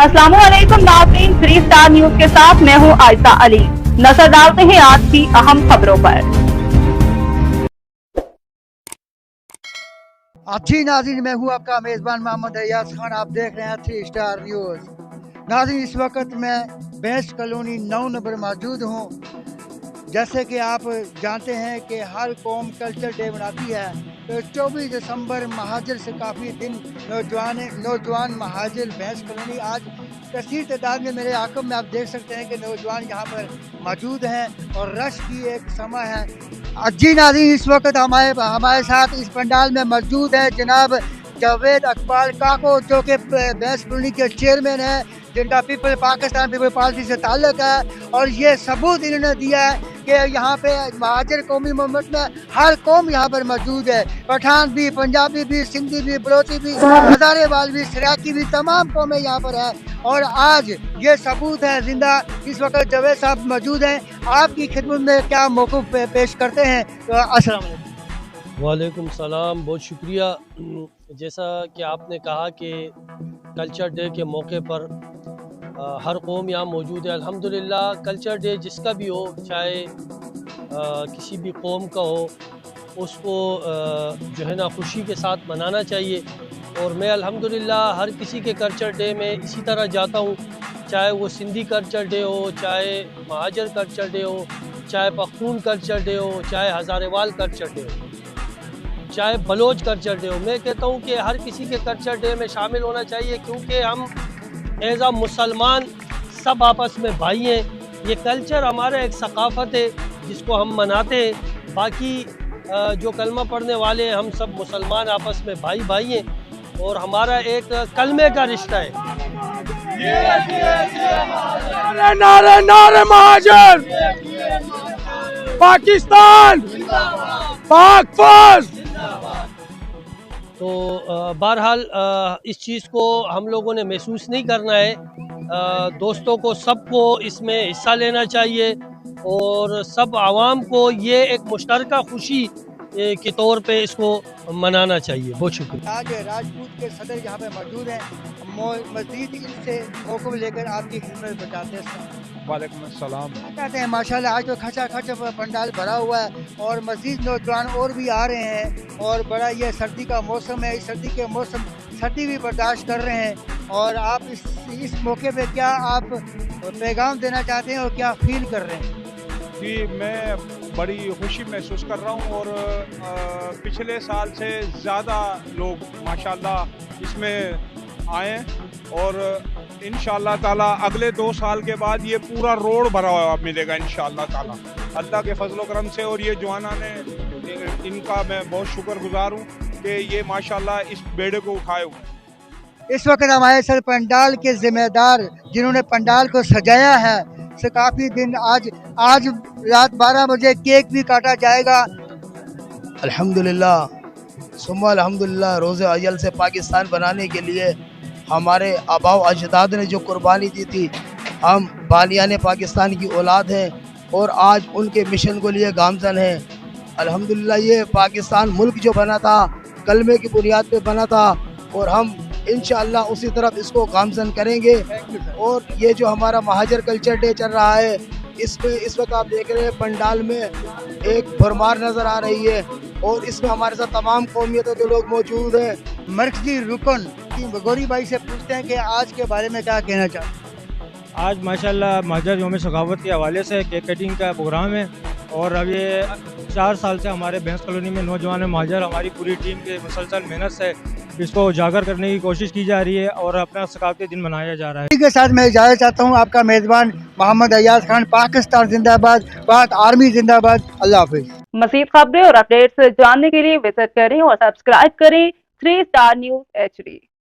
अस्सलाम वालेकुम नाज़रीन, 3 स्टार न्यूज के साथ मैं हूं आयशा अली। नजर डालते हैं आज की अहम खबरों पर। अच्छी नाज़रीन, मैं हूं आपका मेज़बान मोहम्मद अयाज खान। आप देख रहे हैं 3 स्टार न्यूज़। नाज़रीन, इस वक्त मैं बेस्ट कॉलोनी 9 नंबर मौजूद हूं। जैसे कि आप जानते हैं कि हर कौम कल्चर डे मनाती है, तो 24 दिसंबर महाजर से काफ़ी दिन नौजवान महाजर भैंस कॉलोनी आज कसीर तादाद में मेरे आंखों में आप देख सकते हैं कि नौजवान यहाँ पर मौजूद हैं और रश की एक समय है। जी नाज़रीन, इस वक्त हमारे साथ इस पंडाल में मौजूद है जनाब जावेद अकबाल काको, जो कि भैंस कॉलोनी के चेयरमैन है, जिनका पाकिस्तान पीपल पार्टी से ताल्लुक है। और ये सबूत इन्होंने दिया है कि यहाँ पे महाजर कौमी मोहम्मद में हर कौम यहाँ पर मौजूद है। पठान भी, पंजाबी भी, सिंधी भी, बलोची भी, हज़ारेवाल भी, सराकी भी, तमाम कौमें यहाँ पर है। और आज ये सबूत है जिंदा। इस वक्त जावेद साहब मौजूद हैं, आपकी खिदमत में क्या मौक़िफ़ पेश करते हैं। तो अस्सलाम वालेकुम। वालेकुम सलाम, बहुत शुक्रिया। जैसा कि आपने कहा कि कल्चर डे के मौके पर हर कौम यहाँ मौजूद है। अल्हम्दुलिल्लाह, कल्चर डे जिसका भी हो, चाहे किसी भी कौम का हो, उसको जो है ना खुशी के साथ मनाना चाहिए। और मैं अल्हम्दुलिल्लाह हर किसी के कल्चर डे में इसी तरह जाता हूँ, चाहे वो सिंधी कल्चर डे हो, चाहे महाजर कल्चर डे हो, चाहे पख्तून कल्चर डे हो, चाहे हज़ारेवाल कल्चर डे हो, चाहे बलोच कल्चर डे हो। मैं कहता हूँ कि हर किसी के कल्चर डे में शामिल होना चाहिए, क्योंकि हम एज़ अ मुसलमान सब आपस में भाई हैं। ये कल्चर हमारा एक सकाफ़त है जिसको हम मनाते हैं। बाकी जो कलमा पढ़ने वाले हैं, हम सब मुसलमान आपस में भाई भाई हैं और हमारा एक कलमे का रिश्ता है। नारे नारे महाजर, पाकिस्तान, पाक फौज। तो बहरहाल इस चीज़ को हम लोगों ने महसूस नहीं करना है। दोस्तों को सबको इसमें हिस्सा लेना चाहिए और सब आवाम को ये एक मुश्तरका खुशी के तौर पे इसको मनाना चाहिए। बहुत शुक्रिया। आज राजपूत के सदर यहाँ पे मौजूद हैं, मज़ीद इनसे मौक़िफ़ लेकर आपकी खिदमत बताते हैं। वालेकुम अस्सलाम। कहते हैं माशाल्लाह आज तो खचा खच पंडाल भरा हुआ है और मज़ीद नौजवान और भी आ रहे हैं। और बड़ा ये सर्दी का मौसम है, इस सर्दी के मौसम सर्दी भी बर्दाश्त कर रहे हैं। और आप इस मौके पे क्या आप पैगाम देना चाहते हैं और क्या फील कर रहे हैं? जी, मैं बड़ी खुशी महसूस कर रहा हूँ और पिछले साल से ज़्यादा लोग माशाल्लाह इसमें आए और इंशाअल्लाह ताला अगले 2 साल के बाद ये पूरा रोड भरा हुआ मिलेगा इंशाअल्लाह ताला, अल्लाह के फजल करम से। और ये जवाना ने इनका मैं बहुत शुक्रगुजार हूँ कि ये माशाल्लाह इस बेड़े को उठाए हुए। इस वक्त हमारे साथ पंडाल के जिम्मेदार जिन्होंने पंडाल को सजाया है से काफ़ी दिन आज रात 12 बजे केक भी काटा जाएगा। अल्हम्दुलिल्लाह सुम्मा अल्हम्दुलिल्लाह, रोज़े अय्यल से पाकिस्तान बनाने के लिए हमारे आबाओ अजदाद ने जो कुर्बानी दी थी, हम बानियाने पाकिस्तान की औलाद हैं और आज उनके मिशन को लिए गामज़न हैं। अल्हम्दुलिल्लाह ये पाकिस्तान मुल्क जो बना था कलमे की बुनियाद पे बना था और हम इंशाअल्लाह उसी तरफ इसको गामज़न करेंगे। और ये जो हमारा महाजर कल्चर डे चल रहा है, इसमें इस वक्त आप देख रहे हैं पंडाल में एक भरमार नज़र आ रही है और इसमें हमारे साथ तमाम कौमियतों के लोग मौजूद हैं। मरकजी रुकन गौरी भाई से पूछते हैं कि आज के बारे में क्या कहना चाहते हैं। आज माशाल्लाह महाजर यौम सखावत के हवाले से केक कटिंग का प्रोग्राम है और अब ये 4 साल से हमारे भैंस कॉलोनी में नौजवान महाजर हमारी पूरी टीम के मुसलसल मेहनत से इसको उजागर करने की कोशिश की जा रही है और अपना सकाफती दिन मनाया जा रहा है। इसी के साथ मैं इजाज़त चाहता हूँ। आपका मेज़बान मोहम्मद अयाज खान। पाकिस्तान जिंदाबाद, पाक आर्मी जिंदाबाद। अल्लाह हाफिज़। मज़ीद खबरें और अपडेट्स जानने के लिए विजिट करें और सब्सक्राइब करें 3 स्टार न्यूज HD।